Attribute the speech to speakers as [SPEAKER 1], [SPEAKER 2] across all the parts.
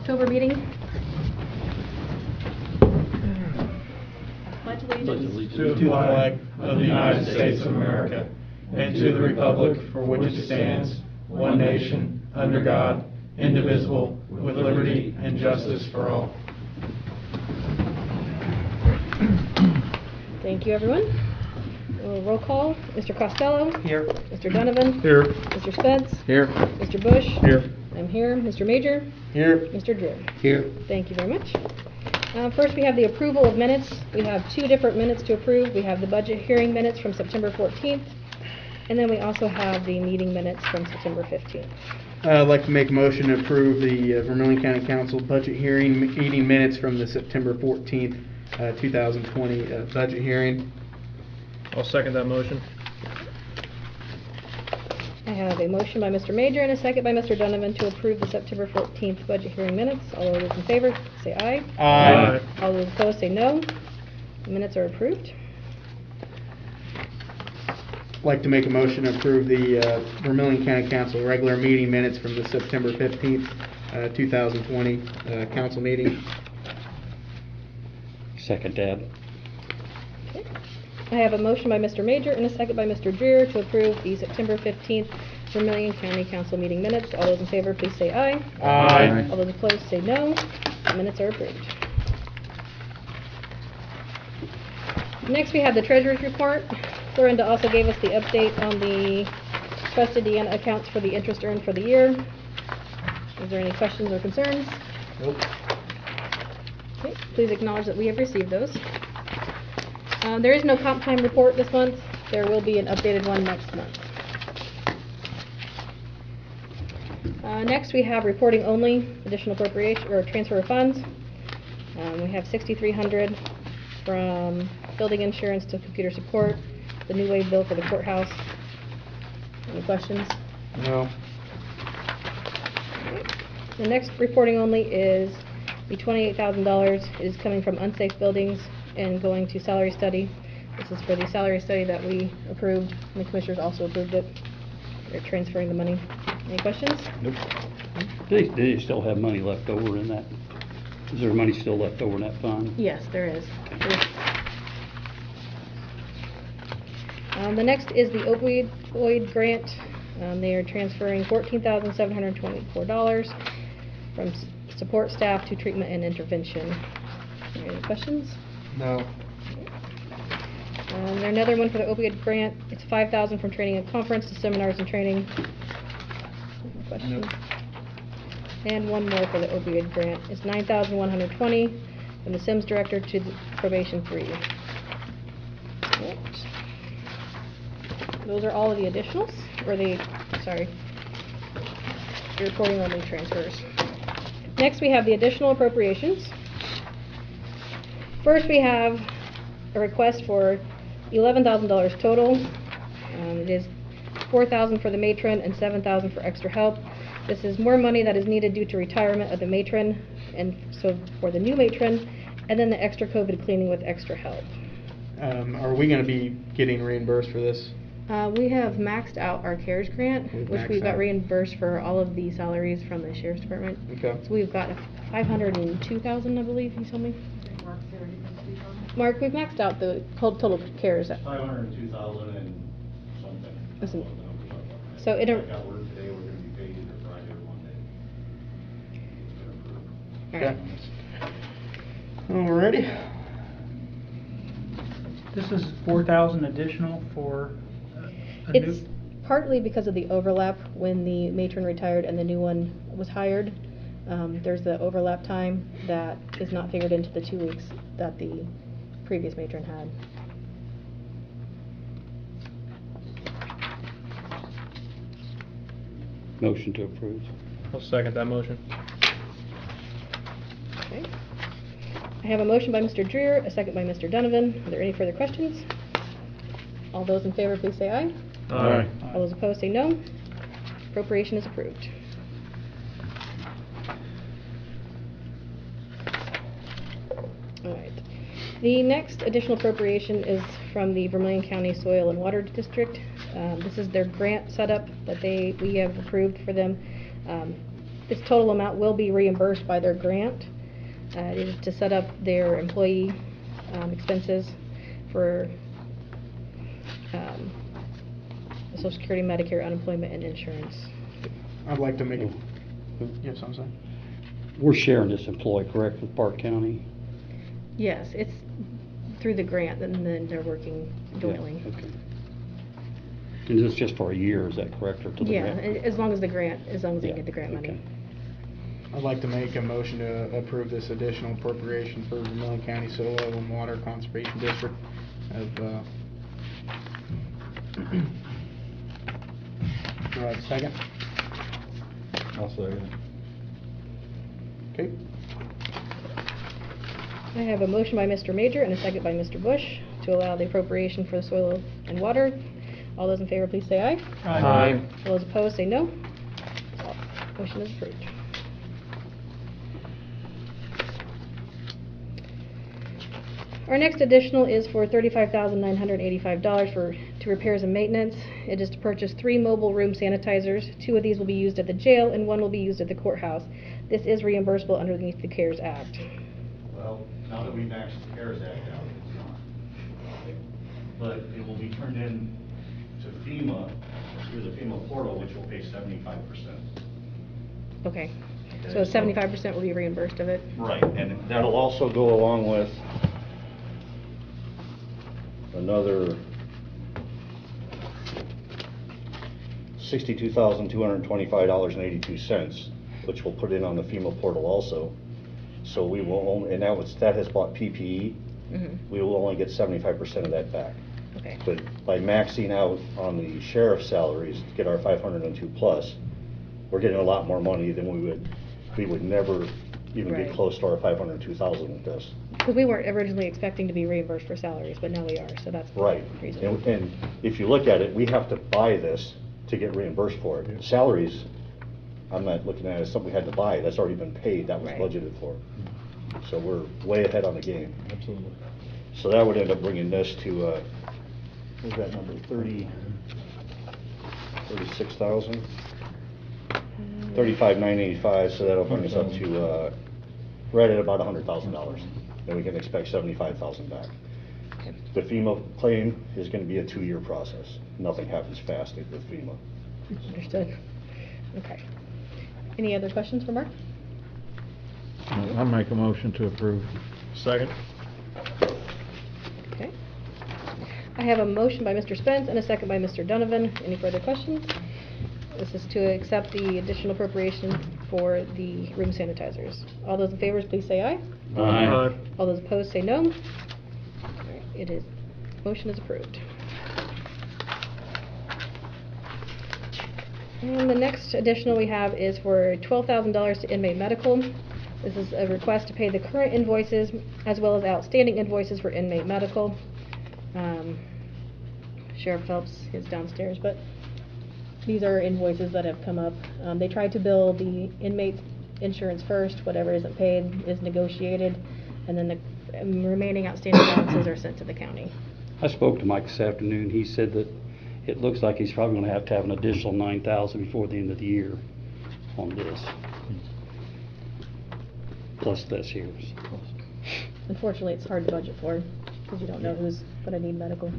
[SPEAKER 1] October meeting. Pledge allegiance
[SPEAKER 2] to the flag of the United States of America and to the republic for which it stands, one nation, under God, indivisible, with liberty and justice for all.
[SPEAKER 1] Thank you, everyone. Roll call. Mr. Costello.
[SPEAKER 2] Here.
[SPEAKER 1] Mr. Donovan.
[SPEAKER 2] Here.
[SPEAKER 1] Mr. Spence.
[SPEAKER 2] Here.
[SPEAKER 1] Mr. Bush.
[SPEAKER 2] Here.
[SPEAKER 1] I'm here. Mr. Major.
[SPEAKER 2] Here.
[SPEAKER 1] Mr. Drew.
[SPEAKER 2] Here.
[SPEAKER 1] Thank you very much. First, we have the approval of minutes. We have two different minutes to approve. We have the budget hearing minutes from September 14th, and then we also have the meeting minutes from September 15th.
[SPEAKER 3] I'd like to make a motion to approve the Vermillion County Council budget hearing meeting minutes from the September 14th, 2020 budget hearing.
[SPEAKER 4] I'll second that motion.
[SPEAKER 1] I have a motion by Mr. Major and a second by Mr. Donovan to approve the September 14th budget hearing minutes. All those in favor say aye.
[SPEAKER 4] Aye.
[SPEAKER 1] All those opposed say no. The minutes are approved.
[SPEAKER 3] I'd like to make a motion to approve the Vermillion County Council regular meeting minutes from the September 15th, 2020 council meeting.
[SPEAKER 5] Second that.
[SPEAKER 1] Okay. I have a motion by Mr. Major and a second by Mr. Dreer to approve the September 15th Vermillion County Council meeting minutes. All those in favor, please say aye.
[SPEAKER 4] Aye.
[SPEAKER 1] All those opposed say no. The minutes are approved. Next, we have the treasurer's report. Florinda also gave us the update on the trusted Deanna accounts for the interest earned for the year. Is there any questions or concerns?
[SPEAKER 3] Nope.
[SPEAKER 1] Okay, please acknowledge that we have received those. There is no comp time report this month. There will be an updated one next month. Next, we have reporting only, additional appropriation or transfer of funds. We have $6,300 from building insurance to computer support, the new wave bill for the courthouse. Any questions?
[SPEAKER 3] No.
[SPEAKER 1] The next reporting only is the $28,000 is coming from unsafe buildings and going to salary study. This is for the salary study that we approved, and the commissioners also approved it. They're transferring the money. Any questions?
[SPEAKER 5] Nope. Do they still have money left over in that? Is there money still left over in that fund?
[SPEAKER 1] Yes, there is. The next is the opioid grant. They are transferring $14,724 from support staff to treatment and intervention. Any questions?
[SPEAKER 3] No.
[SPEAKER 1] There's another one for the opioid grant. It's $5,000 from training and conference to seminars and training. Any questions?
[SPEAKER 3] Nope.
[SPEAKER 1] And one more for the opioid grant. It's $9,120 from the SIMS director to the probation 3. Right. Those are all of the additionals, or the reporting only transfers. Next, we have the additional appropriations. First, we have a request for $11,000 total. It is $4,000 for the matron and $7,000 for extra help. This is more money that is needed due to retirement of the matron, and so for the new matron, and then the extra COVID cleaning with extra help.
[SPEAKER 3] Are we going to be getting reimbursed for this?
[SPEAKER 1] We have maxed out our CARES grant,
[SPEAKER 3] We've
[SPEAKER 1] which
[SPEAKER 3] maxed
[SPEAKER 1] we've got
[SPEAKER 3] out.
[SPEAKER 1] reimbursed for all of the salaries from the sheriff's department.
[SPEAKER 3] Okay.
[SPEAKER 1] So we've got $502,000, I believe you told me. Mark, we've maxed out the total CARES.
[SPEAKER 6] 502,000 and something.
[SPEAKER 1] Listen,
[SPEAKER 6] I don't know the numbers off my
[SPEAKER 1] so
[SPEAKER 6] head.
[SPEAKER 1] it
[SPEAKER 6] I got word today we're going to be paid either Friday or Monday.
[SPEAKER 1] All right.
[SPEAKER 3] Alrighty.
[SPEAKER 2] This is 4,000 additional for
[SPEAKER 1] It's partly because of the overlap when the matron retired and the new one was hired. There's the overlap time that is not figured into the 2 weeks that the previous matron had.
[SPEAKER 5] Motion to approve.
[SPEAKER 4] I'll second that motion.
[SPEAKER 1] Okay. I have a motion by Mr. Dreer, a second by Mr. Donovan. Are there any further questions? All those in favor, please say aye.
[SPEAKER 4] Aye.
[SPEAKER 1] All those opposed say no. Appropriation is approved. All right. The next additional appropriation is from the Vermillion County Soil and Water District. This is their grant setup that we have approved for them. This total amount will be reimbursed by their grant. It is to set up their employee expenses for Social Security, Medicare, unemployment, and insurance.
[SPEAKER 3] I'd like to make a, yes, I'm sorry.
[SPEAKER 5] We're sharing this employee, correct, with Park County?
[SPEAKER 1] Yes, it's through the grant, and then they're working jointly.
[SPEAKER 5] Yeah, okay. And this is just for a year, is that correct, or to the
[SPEAKER 1] Yeah,
[SPEAKER 5] grant?
[SPEAKER 1] as long as they
[SPEAKER 5] Yeah,
[SPEAKER 1] get the grant money.
[SPEAKER 5] okay.
[SPEAKER 3] I'd like to make a motion to approve this additional appropriation for Vermillion County Soil and Water Conservation District of, do I have a second?
[SPEAKER 2] I'll second.
[SPEAKER 3] Okay.
[SPEAKER 1] I have a motion by Mr. Major and a second by Mr. Bush to allow the appropriation for the soil and water. All those in favor, please say aye.
[SPEAKER 4] Aye.
[SPEAKER 1] All those opposed, say no. Motion is approved. Our next additional is for $35,985 to repairs and maintenance. It is to purchase 3 mobile room sanitizers. 2 of these will be used at the jail and 1 will be used at the courthouse. This is reimbursable underneath the CARES Act.
[SPEAKER 6] Well, now that we've maxed the CARES Act out, it's not. But it will be turned in to FEMA through the FEMA portal, which will pay 75%.
[SPEAKER 1] Okay, so 75% will be reimbursed of it?
[SPEAKER 6] Right, and that'll also go along with another $62,225.82, which we'll put in on the FEMA portal also. So we will only, and that has bought PPE, we will only get 75% of that back.
[SPEAKER 1] Okay.
[SPEAKER 6] But by maxing out on the sheriff's salaries to get our 502 plus, we're getting a lot more money than we would never even
[SPEAKER 1] Right.
[SPEAKER 6] get close to our 502,000 with this.
[SPEAKER 1] Because we weren't originally expecting to be reimbursed for salaries, but now we are, so that's
[SPEAKER 6] Right.
[SPEAKER 1] reasonable.
[SPEAKER 6] And if you look at it, we have to buy this to get reimbursed for it. Salaries, I'm not looking at it as something we had to buy. That's already been paid. That was
[SPEAKER 1] Right.
[SPEAKER 6] budgeted for. So we're way ahead on the game.
[SPEAKER 2] Absolutely.
[SPEAKER 6] So that would end up bringing this to, what was that number, 36,000? 35,985, so that'll bring us up to, right at about $100,000. Then we can expect 75,000 back.
[SPEAKER 1] Okay.
[SPEAKER 6] The FEMA claim is gonna be a 2-year process. Nothing happens fast with FEMA.
[SPEAKER 1] Understood. Okay. Any other questions for Mark?
[SPEAKER 2] I'll make a motion to approve.
[SPEAKER 4] Second?
[SPEAKER 1] Okay. I have a motion by Mr. Spence and a second by Mr. Donovan. Any further questions? This is to accept the additional appropriation for the room sanitizers. All those in favor, please say aye.
[SPEAKER 5] Aye.
[SPEAKER 1] All those opposed, say no. All right, it is, motion is approved. And the next additional we have is for $12,000 to inmate medical. This is a request to pay the current invoices as well as outstanding invoices for inmate medical. Sheriff Phelps is downstairs, but these are invoices that have come up. They tried to bill the inmate's insurance first. Whatever isn't paid is negotiated, and then the remaining outstanding balances are sent to the county.
[SPEAKER 5] I spoke to Mike this afternoon. He said that it looks like he's probably gonna have to have an additional 9,000 before the end of the year on this. Plus this year's.
[SPEAKER 1] Unfortunately, it's hard to budget for, because you don't know who's gonna need medical.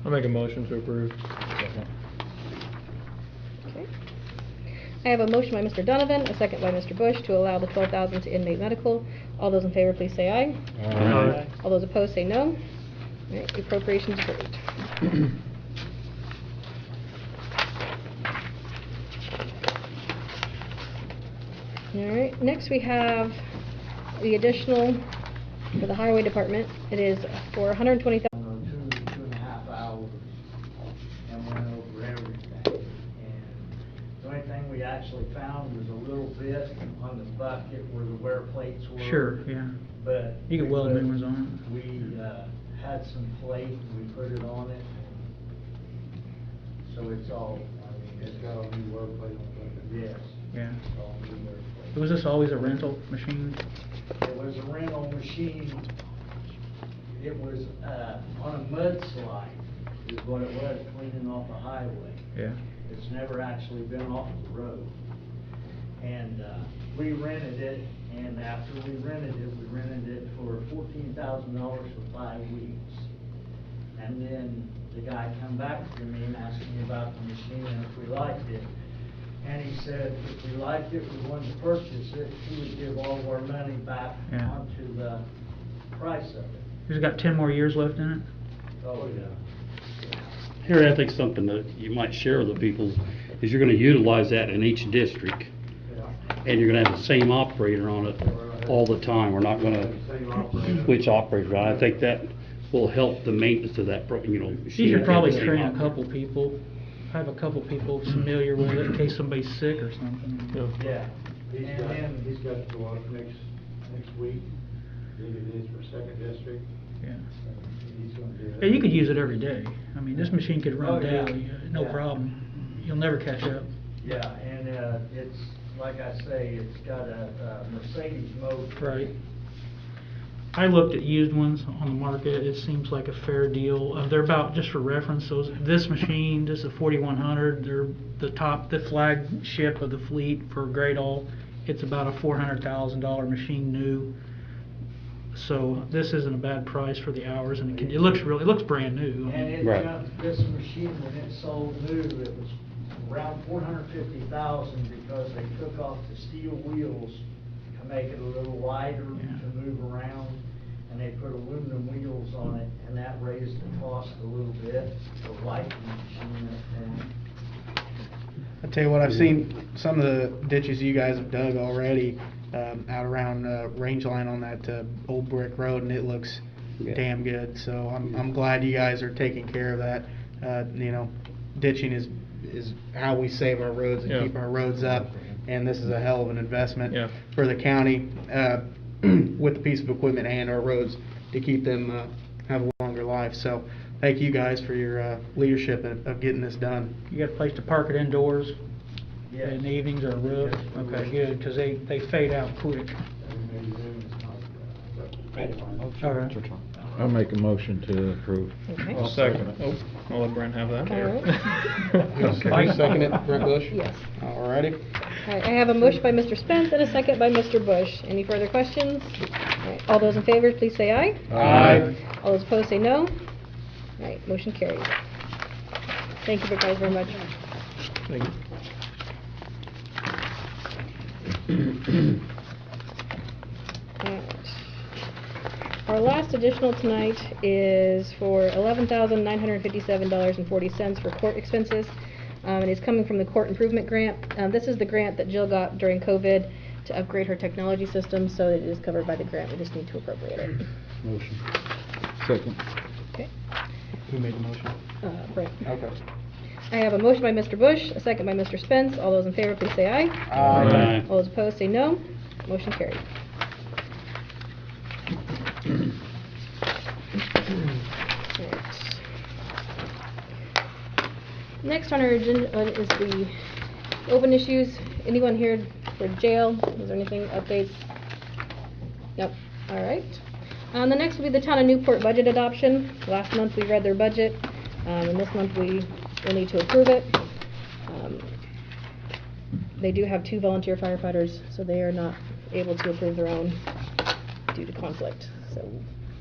[SPEAKER 4] I'll make a motion to approve.
[SPEAKER 1] Okay. I have a motion by Mr. Donovan, a second by Mr. Bush to allow the $12,000 to inmate medical. All those in favor, please say aye.
[SPEAKER 4] Aye.
[SPEAKER 1] All those opposed, say no. All right, the appropriation's approved. All right, next we have the additional for the highway department. It is for $120,000.
[SPEAKER 7] Two and a half hours, and went over everything. And the only thing we actually found was a little bit on the bucket where the wear plates were.
[SPEAKER 8] Sure, yeah.
[SPEAKER 7] But.
[SPEAKER 8] You can weld new ones on
[SPEAKER 7] We, had some plate, and we put it on it. So it's all, I mean, it's got a new wear plate on it. Yes.
[SPEAKER 8] Yeah.
[SPEAKER 7] It's all new wear plate.
[SPEAKER 8] Was this always a rental machine?
[SPEAKER 7] It was a rental machine. It was, on a mudslide, is what it was, cleaning off the highway.
[SPEAKER 8] Yeah.
[SPEAKER 7] It's never actually been off the road. And we rented it, and after we rented it for $14,000 for 5 weeks. And then the guy come back to me and asked me about the machine and if we liked it. And he said if we liked it, we wanted to purchase it, he would give all of our money back
[SPEAKER 8] Yeah.
[SPEAKER 7] onto the price of it.
[SPEAKER 8] It's got 10 more years left in it?
[SPEAKER 7] Oh, yeah.
[SPEAKER 5] Here, I think something that you might share with the people is you're gonna utilize that in each district. And you're gonna have the same operator on it all the time. We're not gonna switch operators around. I think that will help the maintenance of that, machine.
[SPEAKER 8] You should probably
[SPEAKER 5] Have the same
[SPEAKER 8] train a
[SPEAKER 5] operator.
[SPEAKER 8] couple people, have a couple people familiar with it in case somebody's sick or something.
[SPEAKER 7] Yeah.
[SPEAKER 9] He's got to go up next week, I think it is for second district.
[SPEAKER 8] Yeah.
[SPEAKER 9] He's gonna do that.
[SPEAKER 8] Yeah, you could use it every day. I mean, this machine could
[SPEAKER 7] Oh,
[SPEAKER 8] run
[SPEAKER 7] yeah.
[SPEAKER 8] daily, no
[SPEAKER 7] Yeah.
[SPEAKER 8] problem. You'll never catch up.
[SPEAKER 7] Yeah, and it's, like I say, it's got a Mercedes motor.
[SPEAKER 8] Right. I looked at used ones on the market. It seems like a fair deal. They're about, just for reference, this machine, this is a 4100. They're the flagship of the fleet for Gradall. It's about a $400,000 machine new. So this isn't a bad price for the hours, and it looks brand new.
[SPEAKER 7] And it
[SPEAKER 5] Right.
[SPEAKER 7] jumped, this machine, when it sold new, it was around $450,000 because they took off the steel wheels to make it a little wider
[SPEAKER 8] Yeah.
[SPEAKER 7] to move around. And they put aluminum wheels on it, and that raised the cost a little bit to lighten the machine. And
[SPEAKER 3] I tell you what, I've seen some of the ditches you guys have dug already, out around, Range Line on that, old brick road, and it looks
[SPEAKER 5] Yeah.
[SPEAKER 3] damn good, so I'm glad you guys are taking care of that. Ditching is how we save our roads and
[SPEAKER 4] Yeah.
[SPEAKER 3] keep our roads up, and this is a hell of an investment
[SPEAKER 4] Yeah.
[SPEAKER 3] for the county, with the piece of equipment and our roads to keep them, have a longer life, so thank you guys for your, leadership of getting this done.
[SPEAKER 8] You got a place to park it indoors
[SPEAKER 7] Yes.
[SPEAKER 8] in the evenings or a roof?
[SPEAKER 7] Yes.
[SPEAKER 8] Okay, good, because they fade out quick. All right.
[SPEAKER 10] I'll make a motion to approve.
[SPEAKER 1] Okay.
[SPEAKER 4] I'll second it. Oh, I'll let Brent have that.
[SPEAKER 1] All
[SPEAKER 3] Are you second it, Brett Bush?
[SPEAKER 1] Yes.
[SPEAKER 3] Alrighty.
[SPEAKER 1] All right, I have a motion by Mr. Spence and a second by Mr. Bush. Any further questions? All right, all those in favor, please say aye.
[SPEAKER 3] Aye.
[SPEAKER 1] All those opposed, say no. All right, motion carries. Thank you guys very much.
[SPEAKER 4] Thank you.
[SPEAKER 1] All right. Our last additional tonight is for $11,957.40 for court expenses. It is coming from the court improvement grant. This is the grant that Jill got during COVID to upgrade her technology system, so it is covered by the grant. We just need to appropriate it.
[SPEAKER 5] Motion.
[SPEAKER 10] Second.
[SPEAKER 1] Okay.
[SPEAKER 3] Who made the motion?
[SPEAKER 1] Brent.
[SPEAKER 3] Okay.
[SPEAKER 1] I have a motion by Mr. Bush, a second by Mr. Spence. All those in favor, please say aye.
[SPEAKER 5] Aye.
[SPEAKER 1] All those opposed, say no. Motion carried. Next on our agenda is the open issues. Anyone here for jail? Is there anything, updates? Nope. All right. The next will be the Town of Newport budget adoption. Last month we read their budget, and this month we will need to approve it. They do have 2 volunteer firefighters, so they are not able to approve their own due to conflict. So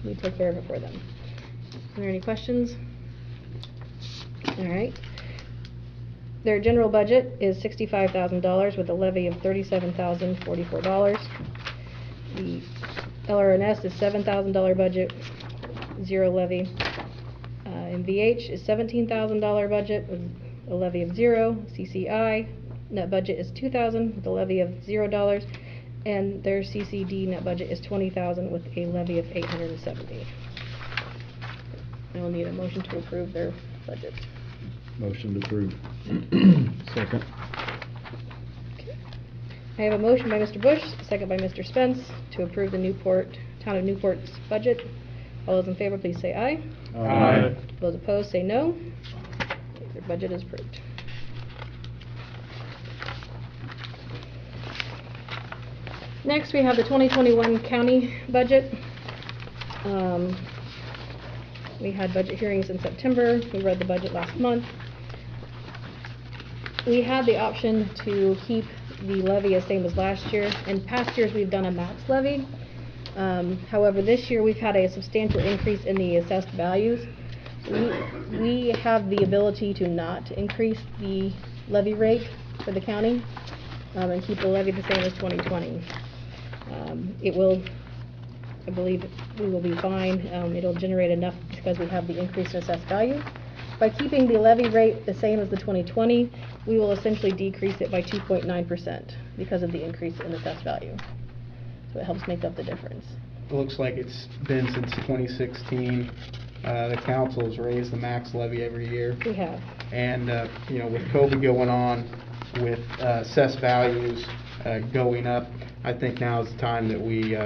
[SPEAKER 1] we took care of it for them. Are there any questions? All right. Their general budget is $65,000 with a levy of $37,044. The LRNS is $7,000 budget, 0 levy. MVH is $17,000 budget with a levy of 0. CCI net budget is $2,000 with a levy of $0, and their CCD net budget is $20,000 with a levy of $870. I will need a motion to approve their budget.
[SPEAKER 10] Motion to approve. Second.
[SPEAKER 1] I have a motion by Mr. Bush, a second by Mr. Spence, to approve the Town of Newport's budget. All those in favor, please say aye.
[SPEAKER 10] Aye.
[SPEAKER 1] Those opposed, say no. Their budget is approved. Next, we have the 2021 county budget. We had budget hearings in September. We read the budget last month. We had the option to keep the levy is same as last year. In past years, we've done a max levy. However, this year, we've had a substantial increase in the assessed values. We have the ability to not increase the levy rate for the county, and keep the levy the same as 2020. It will, I believe we will be fine. It'll generate enough because we have the increased assessed value. By keeping the levy rate the same as the 2020, we will essentially decrease it by 2.9% because of the increase in assessed value. So it helps make up the difference.
[SPEAKER 3] It looks like it's been since 2016. The council's raised the max levy every year.
[SPEAKER 1] We have.
[SPEAKER 3] And, you know, with COVID going on, with assessed values going up, I think now is the time that we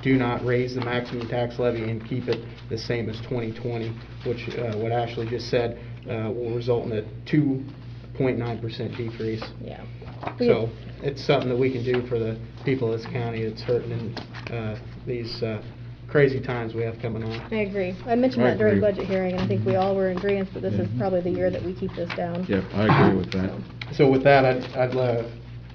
[SPEAKER 3] do not raise the maximum tax levy and keep it the same as 2020, which what Ashley just said will result in a 2.9% decrease.
[SPEAKER 1] Yeah.
[SPEAKER 3] So it's something that we can do for the people of this county that's hurting in these crazy times we have coming on.
[SPEAKER 1] I agree. I mentioned
[SPEAKER 10] I
[SPEAKER 1] that during
[SPEAKER 10] agree.
[SPEAKER 1] budget hearing, and I think we all were in agreement that this is probably the year that we keep this down.
[SPEAKER 10] Yep, I agree with that.
[SPEAKER 3] So with that, I'd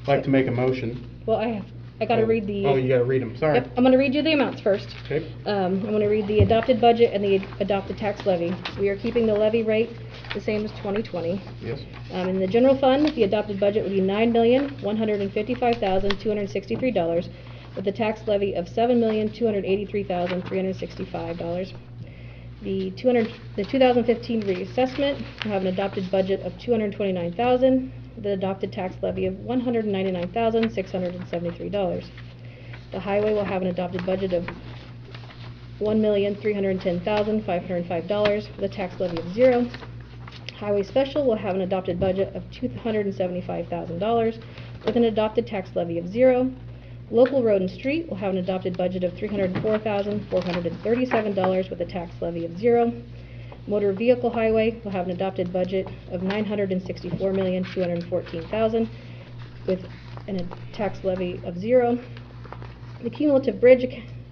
[SPEAKER 3] like to make a motion.
[SPEAKER 1] Well, I gotta read the.
[SPEAKER 3] Oh, you gotta read them, sorry.
[SPEAKER 1] Yep, I'm gonna read you the amounts first.
[SPEAKER 3] Okay.
[SPEAKER 1] I'm gonna read the adopted budget and the adopted tax levy. We are keeping the levy rate the same as 2020.
[SPEAKER 3] Yes.
[SPEAKER 1] In the general fund, the adopted budget would be $9,155,263, with a tax levy of $7,283,365. The 2015 reassessment will have an adopted budget of $229,000, with an adopted tax levy of $199,673. The highway will have an adopted budget of $1,310,505, with a tax levy of $0. Highway special will have an adopted budget of $275,000, with an adopted tax levy of $0. Local road and street will have an adopted budget of $304,437, with a tax levy of $0. Motor vehicle highway will have an adopted budget of $964,214,000, with a tax levy of $0. The cumulative bridge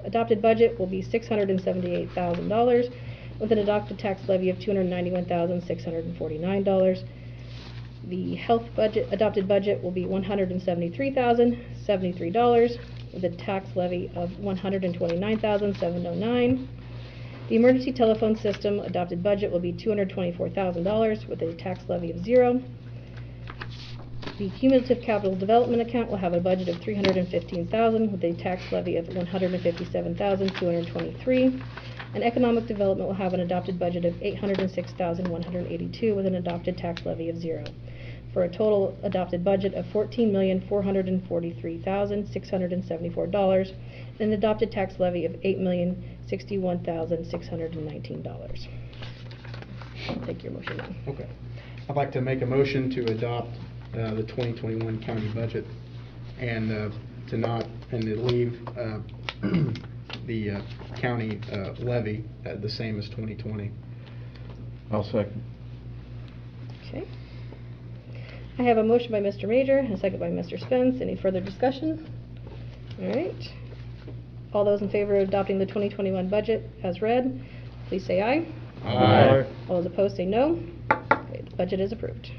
[SPEAKER 1] adopted budget will be $678,000, with an adopted tax levy of $291,649. The health budget, adopted budget, will be $173,073, with a tax levy of $129,709. The emergency telephone system adopted budget will be $224,000, with a tax levy of $0. The cumulative capital development account will have a budget of $315,000, with a tax levy of $157,223. And economic development will have an adopted budget of $806,182, with an adopted tax levy of $0, for a total adopted budget of $14,443,674, and an adopted tax levy of $8,061,619. I'll take your motion now.
[SPEAKER 3] Okay. I'd like to make a motion to adopt the 2021 county budget and to leave the county levy at the same as 2020.
[SPEAKER 10] I'll second.
[SPEAKER 1] Okay. I have a motion by Mr. Major and a second by Mr. Spence. Any further discussion? All right. All those in favor of adopting the 2021 budget as read, please say aye.
[SPEAKER 3] Aye.
[SPEAKER 1] All those opposed say no. Okay, the budget is approved.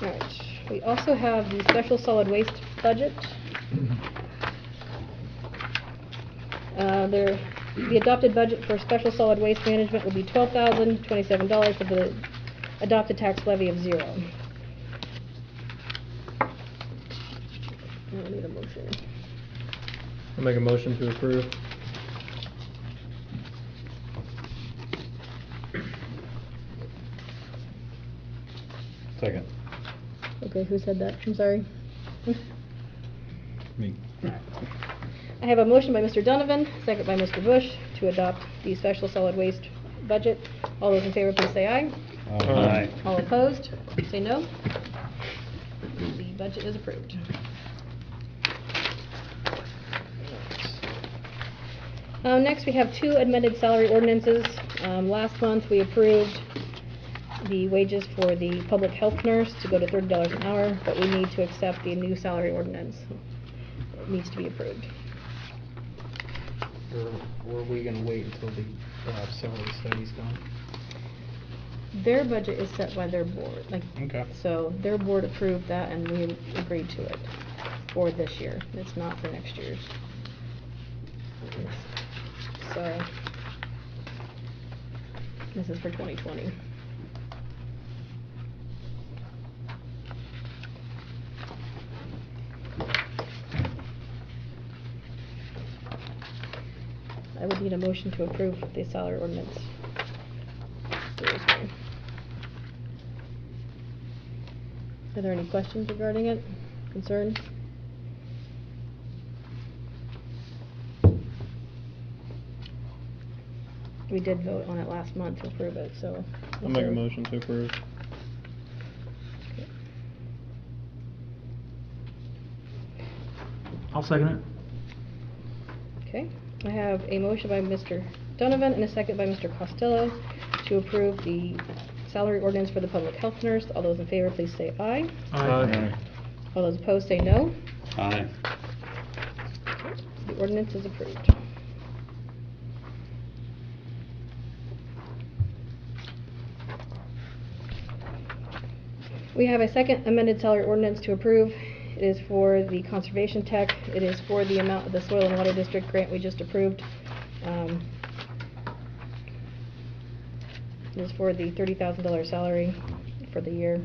[SPEAKER 1] All right. We also have the special solid waste budget. The adopted budget for special solid waste management will be $12,027, with the adopted tax levy of $0. I need a motion.
[SPEAKER 4] I'll make a motion to approve.
[SPEAKER 10] Second.
[SPEAKER 1] Okay, who said that? I'm sorry.
[SPEAKER 10] Me.
[SPEAKER 1] I have a motion by Mr. Donovan, second by Mr. Bush, to adopt the special solid waste budget. All those in favor, please say aye.
[SPEAKER 10] Aye.
[SPEAKER 1] All opposed, say no. The budget is approved. Next, we have two amended salary ordinances. Last month, we approved the wages for the public health nurse to go to $30 an hour, but we need to accept the new salary ordinance. It needs to be approved.
[SPEAKER 3] Or are we going to wait until the salary study's done?
[SPEAKER 1] Their budget is set by their board, like,
[SPEAKER 3] Okay.
[SPEAKER 1] so their board approved that and we agreed to it for this year. It's not for next year's. So, this is for 2020. I would need a motion to approve the salary ordinance. Thursday. Are there any questions regarding it? Concerns? We did vote on it last month to approve it, so.
[SPEAKER 4] I'll make a motion to approve.
[SPEAKER 8] I'll second it.
[SPEAKER 1] Okay, I have a motion by Mr. Donovan and a second by Mr. Costello to approve the salary ordinance for the public health nurse. All those in favor, please say aye.
[SPEAKER 4] Aye.
[SPEAKER 1] All those opposed, say no.
[SPEAKER 5] Aye.
[SPEAKER 1] The ordinance is approved. We have a second amended salary ordinance to approve. It is for the conservation tech. It is for the amount of the soil and water district grant we just approved. It is for the $30,000 salary for the year.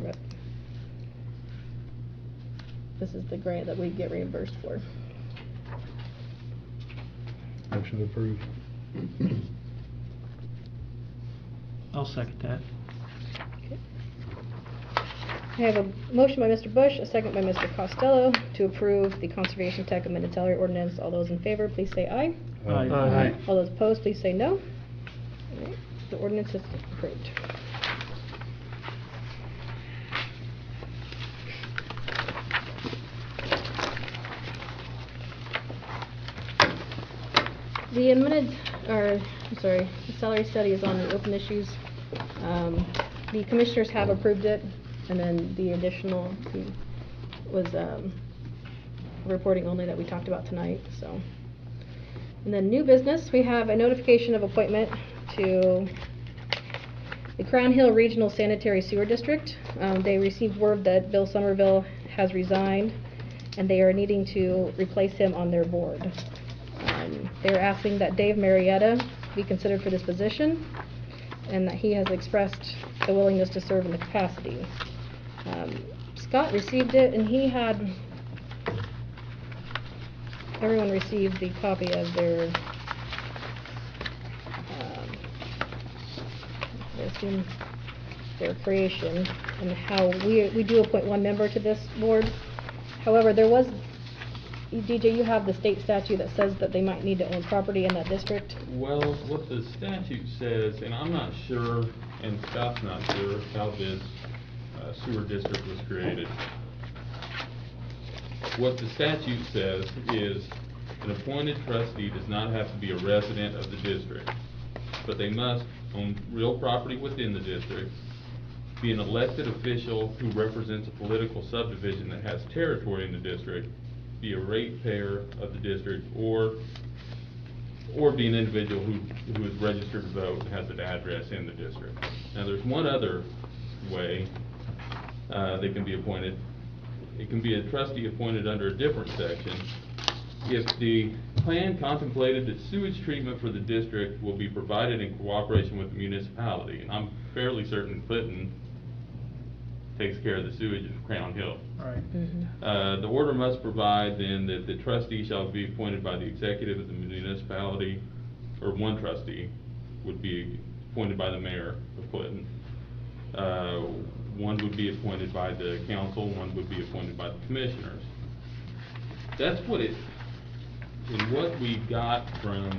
[SPEAKER 1] This is the grant that we get reimbursed for.
[SPEAKER 10] Motion to approve.
[SPEAKER 8] I'll second that.
[SPEAKER 1] I have a motion by Mr. Bush, a second by Mr. Costello to approve the conservation tech amended salary ordinance. All those in favor, please say aye.
[SPEAKER 8] Aye.
[SPEAKER 4] Aye.
[SPEAKER 1] All those opposed, please say no. All right, the ordinance is approved. The salary study is on the open issues. The commissioners have approved it, and then the additional was reporting only that we talked about tonight, so. And then new business, we have a notification of appointment to the Crown Hill Regional Sanitary Sewer District. They received word that Bill Somerville has resigned, and they are needing to replace him on their board. They're asking that Dave Marietta be considered for this position, and that he has expressed the willingness to serve in the capacity. Scott received it, and he had, everyone received the copy of their, their creation, and how we do appoint one member to this board. However, there was, DJ, you have the state statute that says that they might need to own property in that district.
[SPEAKER 11] Well, what the statute says, and I'm not sure, and Scott's not sure, how this sewer district was created. What the statute says is an appointed trustee does not have to be a resident of the district, but they must own real property within the district, be an elected official who represents a political subdivision that has territory in the district, be a ratepayer of the district, or be an individual who is registered to vote and has an address in the district. Now, there's one other way they can be appointed. It can be a trustee appointed under a different section if the plan contemplated that sewage treatment for the district will be provided in cooperation with the municipality. And I'm fairly certain Clinton takes care of the sewage in Crown Hill.
[SPEAKER 8] Right.
[SPEAKER 11] The order must provide then that the trustee shall be appointed by the executive of the municipality, or one trustee would be appointed by the mayor of Clinton. One would be appointed by the council, one would be appointed by the commissioners. That's what what we got from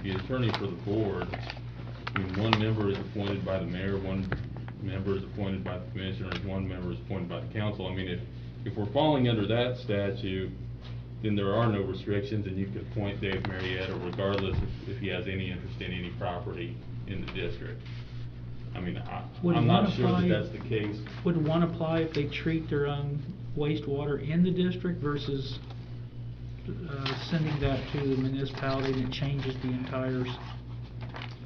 [SPEAKER 11] the attorney for the board. I mean, one member is appointed by the mayor, one member is appointed by the commissioners, one member is appointed by the council. I mean, if we're falling under that statute, then there are no restrictions, and you could appoint Dave Marietta regardless if he has any interest in any property in the district. I mean, I'm not sure that that's the case.
[SPEAKER 8] Would one apply if they treat their own wastewater in the district versus sending that to the municipality, and it changes the entire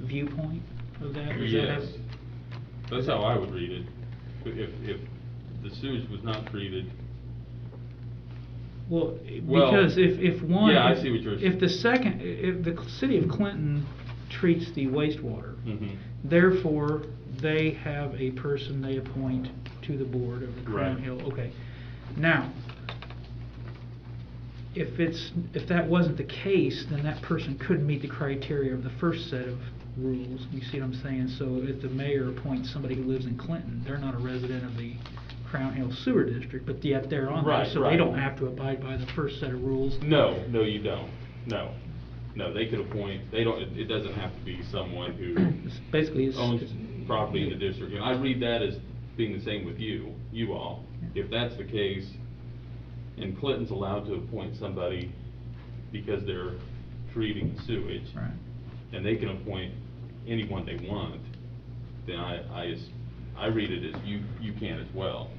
[SPEAKER 8] viewpoint? of that? Is that
[SPEAKER 11] Yes.
[SPEAKER 8] how-
[SPEAKER 11] That's how I would read it. If the sewage was not treated,
[SPEAKER 8] Well,
[SPEAKER 11] Well,
[SPEAKER 8] because if one.
[SPEAKER 11] yeah, I see what you're
[SPEAKER 8] If the second, if the city of Clinton treats the wastewater,
[SPEAKER 11] Mhm.
[SPEAKER 8] therefore, they have a person they appoint to the board of the Crown
[SPEAKER 11] Right.
[SPEAKER 8] Hill, okay. Now, if that wasn't the case, then that person couldn't meet the criteria of the first set of rules, you see what I'm saying? So if the mayor appoints somebody who lives in Clinton, they're not a resident of the Crown Hill Sewer District, but yet they're on there,
[SPEAKER 11] Right,
[SPEAKER 8] so they
[SPEAKER 11] right.
[SPEAKER 8] don't have to abide by the first set of rules.
[SPEAKER 11] No, you don't. No, they could appoint, it doesn't have to be someone who
[SPEAKER 8] It's basically,
[SPEAKER 11] owns property in the district. And I read that as being the same with you all. If that's the case, and Clinton's allowed to appoint somebody because they're treating sewage,
[SPEAKER 8] right.
[SPEAKER 11] and they can appoint anyone they want, then I read it as you can as well.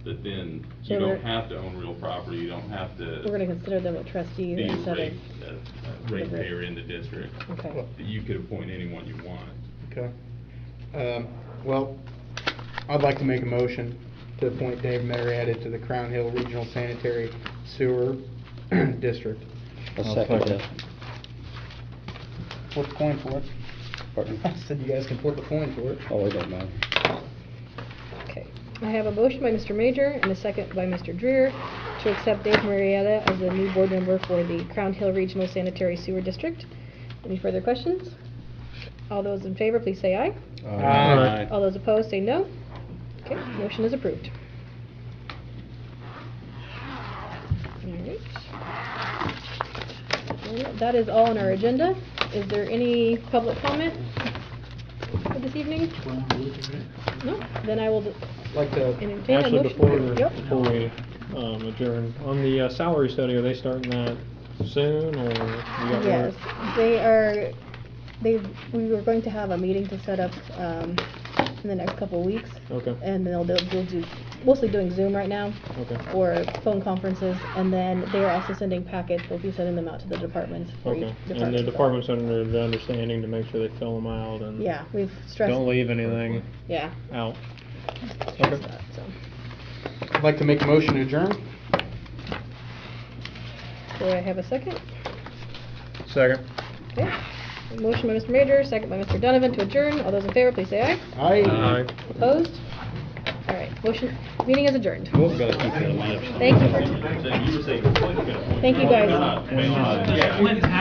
[SPEAKER 11] That then
[SPEAKER 1] So
[SPEAKER 11] you
[SPEAKER 1] we're-
[SPEAKER 11] don't have to own real property, you don't have to
[SPEAKER 1] We're gonna consider them a trustee
[SPEAKER 11] be a
[SPEAKER 1] instead of.
[SPEAKER 11] ratepayer in the district.
[SPEAKER 1] Okay.
[SPEAKER 11] That you could appoint anyone you want.
[SPEAKER 3] Okay. Well, I'd like to make a motion to appoint Dave Marietta to the Crown Hill Regional Sanitary Sewer District.
[SPEAKER 10] I'll second that.
[SPEAKER 3] Flip the coin for it.
[SPEAKER 10] Pardon?
[SPEAKER 3] I said you guys can flip a coin for it.
[SPEAKER 10] Oh, it don't matter.
[SPEAKER 1] Okay. I have a motion by Mr. Major and a second by Mr. Dreer to accept Dave Marietta as the new board member for the Crown Hill Regional Sanitary Sewer District. Any further questions? All those in favor, please say aye.
[SPEAKER 10] Aye.
[SPEAKER 1] All those opposed, say no. Okay, motion is approved. Alright. Well, that is all on our agenda. Is there any public comment for this evening? No? Then I will
[SPEAKER 3] Like to,
[SPEAKER 1] entertain a
[SPEAKER 4] Actually,
[SPEAKER 1] motion. Yep.
[SPEAKER 4] before we adjourn, on the salary study, are they starting that soon, or you got
[SPEAKER 1] Yes,
[SPEAKER 4] word?
[SPEAKER 1] they are, we were going to have a meeting to set up, in the next couple of weeks.
[SPEAKER 4] Okay.
[SPEAKER 1] And they'll do, mostly doing Zoom right now.
[SPEAKER 4] Okay.
[SPEAKER 1] Or phone conferences, and then they're also sending packets, we'll be sending them out to the departments. for each
[SPEAKER 4] Okay, and the
[SPEAKER 1] department.
[SPEAKER 4] department's under the understanding to make sure they fill them out and.
[SPEAKER 1] Yeah, we've stressed.
[SPEAKER 4] Don't leave anything
[SPEAKER 1] Yeah.
[SPEAKER 4] out.
[SPEAKER 1] stressed
[SPEAKER 4] Okay.
[SPEAKER 1] that, so.
[SPEAKER 3] I'd like to make a motion to adjourn.
[SPEAKER 1] Do I have a second?
[SPEAKER 4] Second.
[SPEAKER 1] Okay. A motion by Mr. Major, second by Mr. Donovan to adjourn. All those in favor, please say aye.
[SPEAKER 3] Aye.
[SPEAKER 1] Opposed? All right, motion, meeting is adjourned.
[SPEAKER 5] We've got to keep that in mind.
[SPEAKER 1] Thank you for,
[SPEAKER 11] You were saying Clinton could appoint.
[SPEAKER 1] thank you guys.
[SPEAKER 11] Yeah.